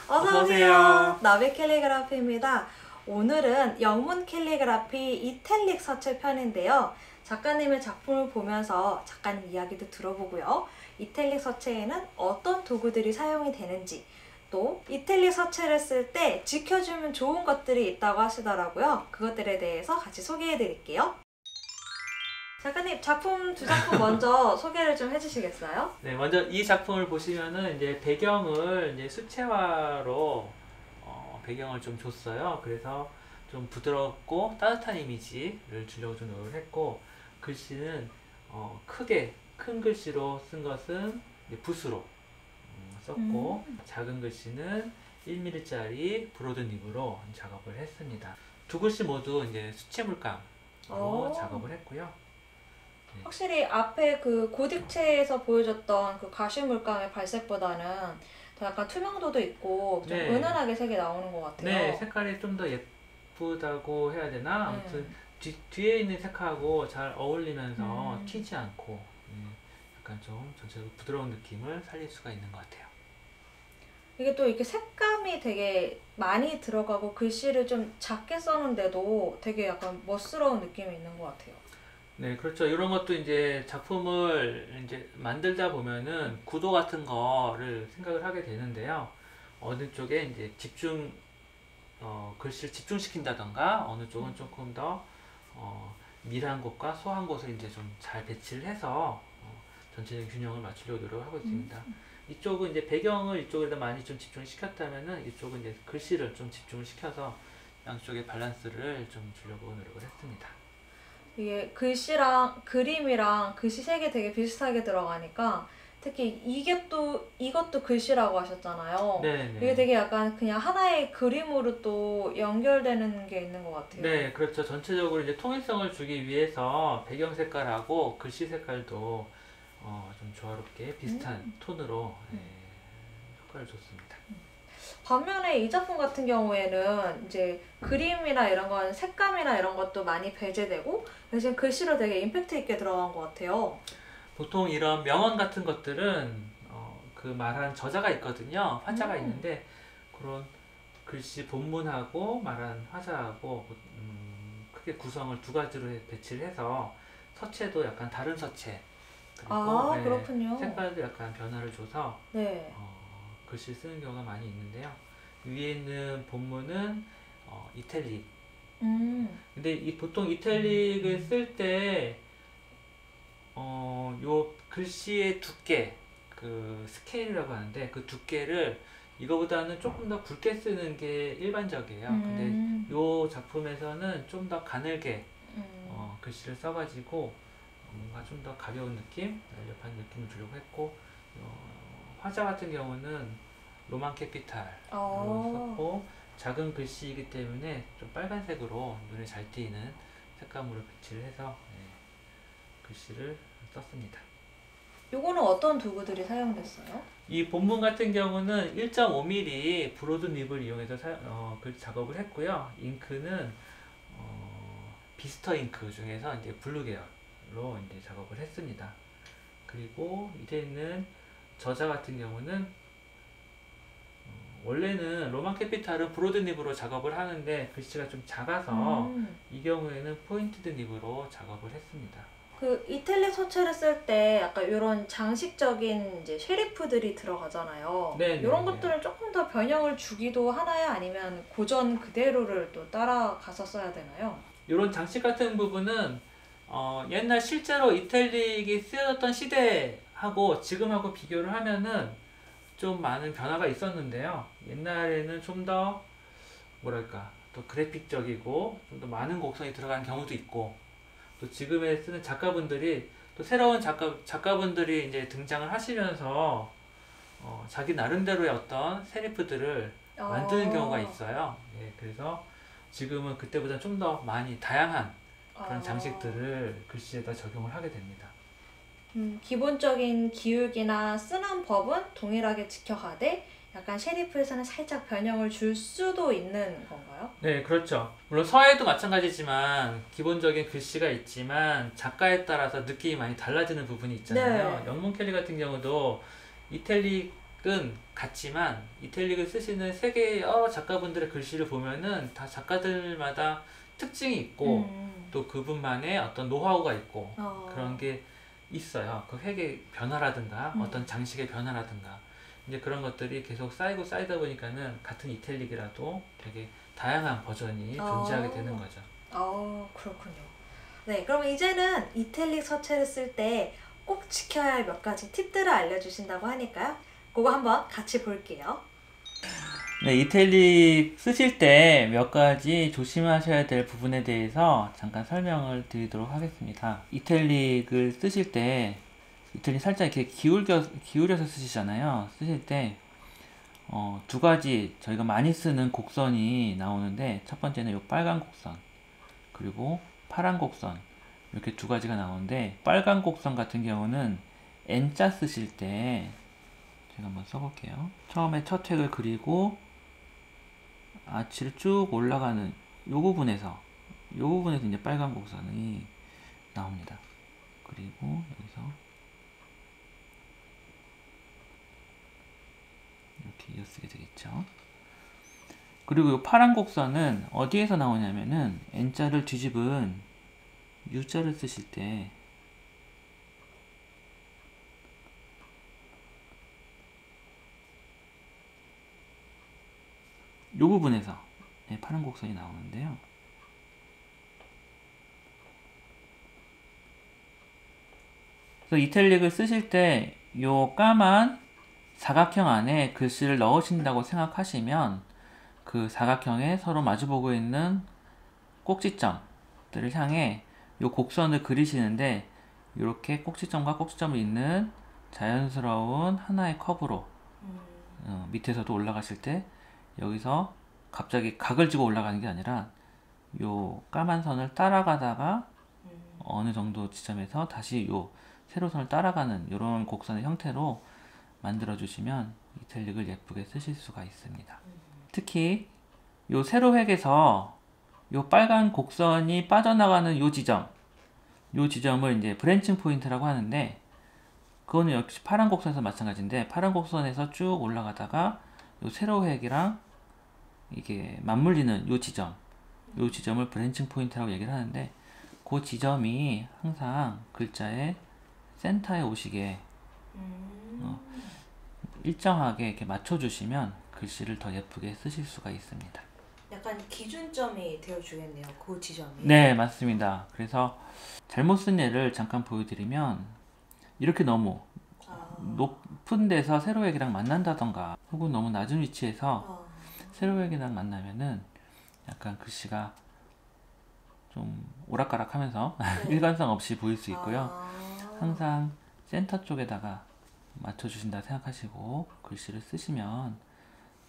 어서오세요. 나비 캘리그라피입니다. 오늘은 영문 캘리그라피 이탈릭 서체 편인데요. 작가님의 작품을 보면서 작가님 이야기도 들어보고요. 이탈릭 서체에는 어떤 도구들이 사용이 되는지, 또 이탈릭 서체를 쓸 때 지켜주면 좋은 것들이 있다고 하시더라고요. 그것들에 대해서 같이 소개해 드릴게요. 작가님, 두 작품 먼저 소개를 좀 해주시겠어요? 네, 먼저 이 작품을 보시면은 이제 배경을 이제 수채화로 배경을 좀 줬어요. 그래서 좀 부드럽고 따뜻한 이미지를 주려고 좀 노력을 했고, 글씨는 크게 큰 글씨로 쓴 것은 이제 붓으로 썼고, 작은 글씨는 1mm짜리 브로드 닙으로 작업을 했습니다. 두 글씨 모두 이제 수채 물감으로 작업을 했고요. 확실히 앞에 그 고딕체에서 보여줬던 그 가시 물감의 발색보다는 더 약간 투명도도 있고 좀 네. 은은하게 색이 나오는 것 같아요. 네, 색깔이 좀 더 예쁘다고 해야 되나? 아무튼 뒤에 있는 색하고 잘 어울리면서 튀지 않고 약간 좀 전체적으로 부드러운 느낌을 살릴 수가 있는 것 같아요. 이게 또 이렇게 색감이 되게 많이 들어가고 글씨를 좀 작게 써는데도 되게 약간 멋스러운 느낌이 있는 것 같아요. 네, 그렇죠. 이런 것도 이제 작품을 이제 만들다 보면은 구도 같은 거를 생각을 하게 되는데요. 어느 쪽에 이제 글씨를 집중시킨다던가, 어느 쪽은 조금 더 밀한 곳과 소한 곳을 이제 좀 잘 배치를 해서 전체적인 균형을 맞추려고 노력을 하고 있습니다. 이쪽은 이제 배경을 이쪽에다 많이 좀 집중을 시켰다면은 이쪽은 이제 글씨를 좀 집중을 시켜서 양쪽의 밸런스를 좀 주려고 노력을 했습니다. 이게 글씨랑 그림이랑 글씨 색이 되게 비슷하게 들어가니까 특히 이것도 글씨라고 하셨잖아요. 네네. 이게 되게 약간 그냥 하나의 그림으로 또 연결되는 게 있는 것 같아요. 네, 그렇죠. 전체적으로 이제 통일성을 주기 위해서 배경 색깔하고 글씨 색깔도 좀 조화롭게 비슷한 톤으로 효과를 줬습니다. 반면에 이 작품 같은 경우에는 이제 그림이나 이런 건 색감이나 이런 것도 많이 배제되고 대신 글씨로 되게 임팩트 있게 들어간 것 같아요. 보통 이런 명언 같은 것들은 그 말한 저자가 있거든요. 화자가 있는데 그런 글씨 본문하고 말한 화자하고 크게 구성을 두 가지로 배치를 해서 서체도 약간 다른 서체 그리고 그렇군요. 색깔도 약간 변화를 줘서 네. 글씨 쓰는 경우가 많이 있는데요. 위에 있는 본문은 이탈릭. 근데 보통 이탈릭을 쓸 때 요 글씨의 두께, 그 스케일이라고 하는데 그 두께를 이거보다는 조금 더 굵게 쓰는 게 일반적이에요. 근데 요 작품에서는 좀 더 가늘게 글씨를 써가지고 뭔가 좀 더 가벼운 느낌, 날렵한 느낌을 주려고 했고, 화자 같은 경우는 로만 캐피탈로 썼고 작은 글씨이기 때문에 좀 빨간색으로 눈에 잘 띄는 색감으로 배치를 해서 글씨를 썼습니다. 요거는 어떤 도구들이 사용됐어요? 이 본문 같은 경우는 1.5mm 브로드 닙을 이용해서 글 작업을 했고요. 잉크는 비스터 잉크 중에서 이제 블루 계열로 이제 작업을 했습니다. 그리고 이제 있는 저자 같은 경우는 원래는 로만 캐피탈은 브로드 닙으로 작업을 하는데 글씨가 좀 작아서 이 경우에는 포인티드 닙으로 작업을 했습니다. 그 이탈릭 서체를 쓸 때 약간 이런 장식적인 이제 쉐리프들이 들어가잖아요. 네, 이런 것들을 조금 더 변형을 주기도 하나요? 아니면 고전 그대로를 또 따라가서 써야 되나요? 이런 장식 같은 부분은 옛날 실제로 이탈릭이 쓰여졌던 시대하고 지금하고 비교를 하면은 좀 많은 변화가 있었는데요. 옛날에는 좀 더 뭐랄까 또 그래픽적이고 좀 더 많은 곡선이 들어간 경우도 있고, 또 지금에 쓰는 작가분들이 또 새로운 작가분들이 이제 등장을 하시면서 자기 나름대로의 어떤 세리프들을 만드는 경우가 있어요. 예, 그래서 지금은 그때보다 좀 더 많이 다양한 그런 장식들을 글씨에다 적용을 하게 됩니다. 기본적인 기울기나 쓰는 법은 동일하게 지켜가되 약간 쉐리프에서는 살짝 변형을 줄 수도 있는 건가요? 네, 그렇죠. 물론 서예도 마찬가지지만 기본적인 글씨가 있지만 작가에 따라서 느낌이 많이 달라지는 부분이 있잖아요. 영문 캘리 같은 경우도 이탈릭 같지만 이탈릭을 쓰시는 세계 여러 작가분들의 글씨를 보면은 다 작가들마다 특징이 있고 또 그분만의 어떤 노하우가 있고 그런 게 있어요. 그 색의 변화라든가 어떤 장식의 변화라든가 이제 그런 것들이 계속 쌓이고 쌓이다 보니까는 같은 이탈릭이라도 되게 다양한 버전이 존재하게 되는 거죠. 그렇군요. 네, 그럼 이제는 이탈릭 서체를 쓸 때 꼭 지켜야 할 몇 가지 팁들을 알려주신다고 하니까요. 그거 한번 같이 볼게요. 네, 이탈릭 쓰실 때 몇 가지 조심하셔야 될 부분에 대해서 잠깐 설명을 드리도록 하겠습니다. 이탈릭을 쓰실 때 이탈릭 살짝 이렇게 기울여서 쓰시잖아요. 쓰실 때 두 가지 저희가 많이 쓰는 곡선이 나오는데 첫 번째는 이 빨간 곡선 그리고 파란 곡선 이렇게 두 가지가 나오는데 빨간 곡선 같은 경우는 N자 쓰실 때 제가 한번 써볼게요. 처음에 첫 획을 그리고 아치를 쭉 올라가는 요 부분에서 이제 빨간 곡선이 나옵니다. 그리고 여기서 이렇게 이어쓰게 되겠죠. 그리고 이 파란 곡선은 어디에서 나오냐면은 N자를 뒤집은 U자를 쓰실 때 이 부분에서 파란 곡선이 나오는데요. 그래서 이탈릭을 쓰실 때 이 까만 사각형 안에 글씨를 넣으신다고 생각하시면 그 사각형에 서로 마주보고 있는 꼭지점들을 향해 이 곡선을 그리시는데 이렇게 꼭지점과 꼭지점이 있는 자연스러운 하나의 커브로 밑에서도 올라가실 때 여기서 갑자기 각을 지고 올라가는 게 아니라 요 까만 선을 따라가다가 어느 정도 지점에서 다시 요 세로선을 따라가는 이런 곡선의 형태로 만들어 주시면 이탈릭을 예쁘게 쓰실 수가 있습니다. 특히 요 세로획에서 요 빨간 곡선이 빠져나가는 요 지점을 이제 브랜칭 포인트라고 하는데 그거는 역시 파란 곡선에서 마찬가지인데 파란 곡선에서 쭉 올라가다가 요 세로획이랑 이게 맞물리는 요 지점을 브랜칭 포인트라고 얘기를 하는데 그 지점이 항상 글자의 센터에 오시게 일정하게 이렇게 맞춰주시면 글씨를 더 예쁘게 쓰실 수가 있습니다. 약간 기준점이 되어주겠네요. 그 지점이. 네, 맞습니다. 그래서 잘못 쓴 예를 잠깐 보여드리면 이렇게 너무 높은 데서 세로획이랑 만난다던가 혹은 너무 낮은 위치에서 세로획이랑 만나면은 약간 글씨가 좀 오락가락하면서 일관성 없이 보일 수 있고요. 항상 센터 쪽에다가 맞춰주신다 생각하시고 글씨를 쓰시면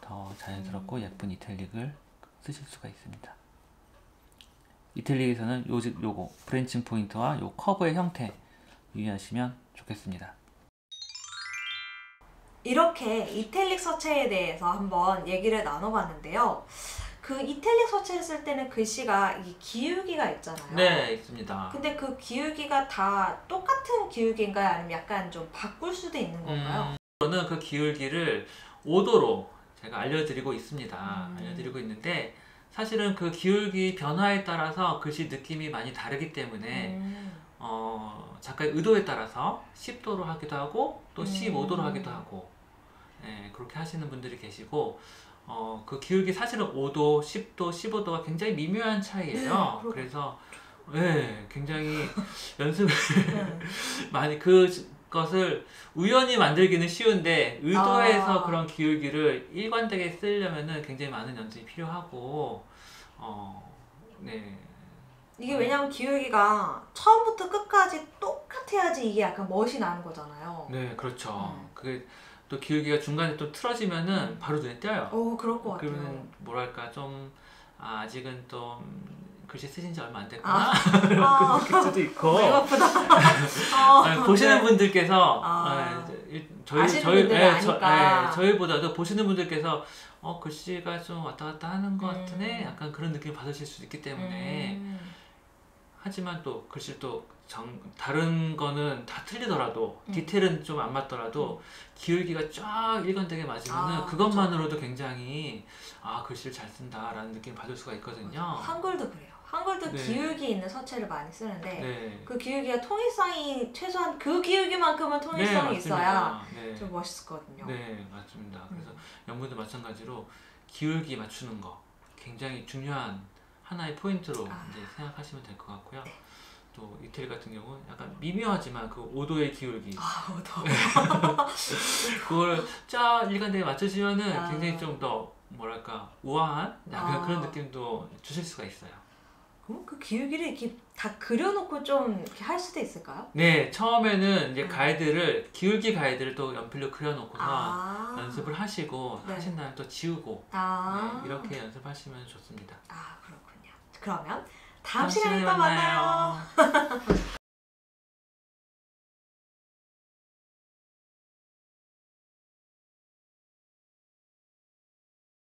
더 자연스럽고 예쁜 이탈릭을 쓰실 수가 있습니다. 이탈릭에서는 요거 브랜칭 포인트와 요 커브의 형태 유의하시면 좋겠습니다. 이렇게 이탈릭 서체에 대해서 한번 얘기를 나눠봤는데요. 그 이탈릭 서체를 쓸 때는 글씨가 이 기울기가 있잖아요. 네, 있습니다. 근데 그 기울기가 다 똑같은 기울기인가요? 아니면 약간 좀 바꿀 수도 있는 건가요? 저는 그 기울기를 5도로 제가 알려드리고 있습니다. 알려드리고 있는데 사실은 그 기울기 변화에 따라서 글씨 느낌이 많이 다르기 때문에 작가의 의도에 따라서 10도로 하기도 하고 또 15도로 하기도 하고 그렇게 하시는 분들이 계시고 그 기울기 사실은 5도, 10도, 15도가 굉장히 미묘한 차이예요. 그래서 굉장히 연습을 많이 그것을 우연히 만들기는 쉬운데 의도해서 그런 기울기를 일관되게 쓰려면은 굉장히 많은 연습이 필요하고 이게 왜냐면 기울기가 처음부터 끝까지 똑같아야지 이게 약간 멋이 나는 거잖아요. 네, 그렇죠. 그게 또 기울기가 중간에 또 틀어지면은 바로 눈에 띄어요. 그럴 것 같아요. 그러면 뭐랄까 좀 아직은 좀 글씨 쓰신 지 얼마 안 됐구나 그렇게 느낄 수도 있고 너무 아프다. 보시는 분들께서 저희보다도 보시는 분들께서 글씨가 좀 왔다 갔다 하는 것 같으네 약간 그런 느낌을 받으실 수 있기 때문에 하지만 또 글씨 또 다른 거는 다 틀리더라도 디테일은 좀 안 맞더라도 기울기가 쫙 일관되게 맞으면은 그것만으로도 굉장히 글씨를 잘 쓴다라는 느낌을 받을 수가 있거든요. 한글도 그래요. 한글도 네. 기울기 있는 서체를 많이 쓰는데 네. 그 기울기가 통일성이 최소한 그 기울기만큼은 통일성이 있어야 네. 좀 멋있거든요. 네, 맞습니다. 그래서 영문도 마찬가지로 기울기 맞추는 거 굉장히 중요한 하나의 포인트로 이제 생각하시면 될 것 같고요. 네. 또 이태리 같은 경우는 약간 미묘하지만 그 5도의 기울기 그걸 쫙 일관되게 맞추시면은 굉장히 좀 더 뭐랄까 우아한 약간 그런 느낌도 주실 수가 있어요. 그럼 그 기울기를 이렇게 다 그려놓고 좀 이렇게 할 수도 있을까요? 네, 처음에는 이제 기울기 가이드를 또 연필로 그려놓고서 연습을 하시고 네. 하신 다음에 또 지우고 네, 이렇게 연습하시면 좋습니다. 그렇군요. 그러면 다음 시간에 또 만나요.